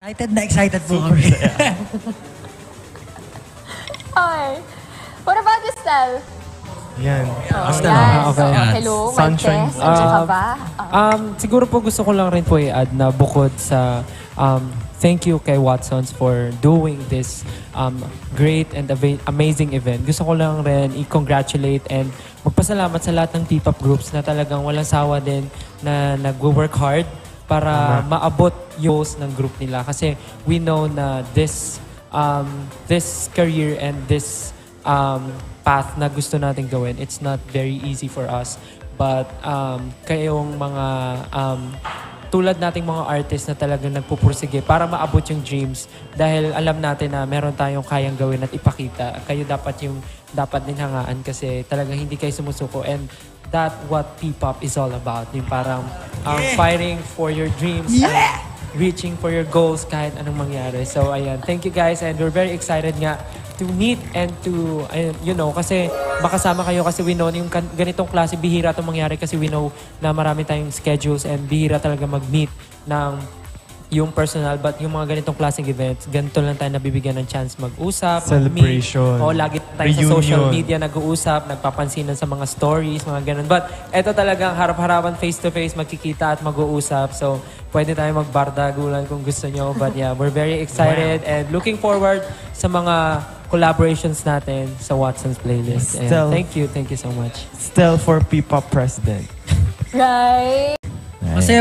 Excited po kami. Okay. What about you, Stel? Yan. Oh, yan. okay. Hello, Sunshine. Martes. Andiyan ka ba? Siguro po gusto ko lang rin po i-add na bukod sa thank you kay Watsons for doing this great and amazing event. Gusto ko lang rin i-congratulate and magpasalamat sa lahat ng P-pop groups na talagang walang sawa din na nag-work hard para maabot yung goals ng group nila. Kasi we know na this career and this path na gusto natin gawin, it's not very easy for us. But kayong mga tulad nating mga artists na talagang nagpupursige para maabot yung dreams dahil alam natin na meron tayong kayang gawin at ipakita. Kayo dapat yung dapat din hangaan kasi talagang hindi kayo sumusuko and that what P-pop is all about. Yung parang fighting for your dreams and reaching for your goals kahit anong mangyari. So ayan, thank you guys and we're very excited nga to meet and to, kasi makasama kayo kasi we know yung ganitong klase, bihira itong mangyari kasi we know na marami tayong schedules and bihira talaga mag-meet ng yung personal, but yung mga ganitong klaseng events, ganito lang tayo nabibigyan ng chance mag-usap, Celebration. O lagi tayo sa social media nag-uusap, nagpapansinan sa mga stories, mga ganun. But eto talagang harap-harapan, face-to-face, magkikita at mag-uusap. So, pwede tayo magbardagulan kung gusto nyo. But yeah, we're very excited and looking forward sa mga collaborations natin sa Watson's Playlist. And thank you so much. Still for P-pop president. Right. Masaya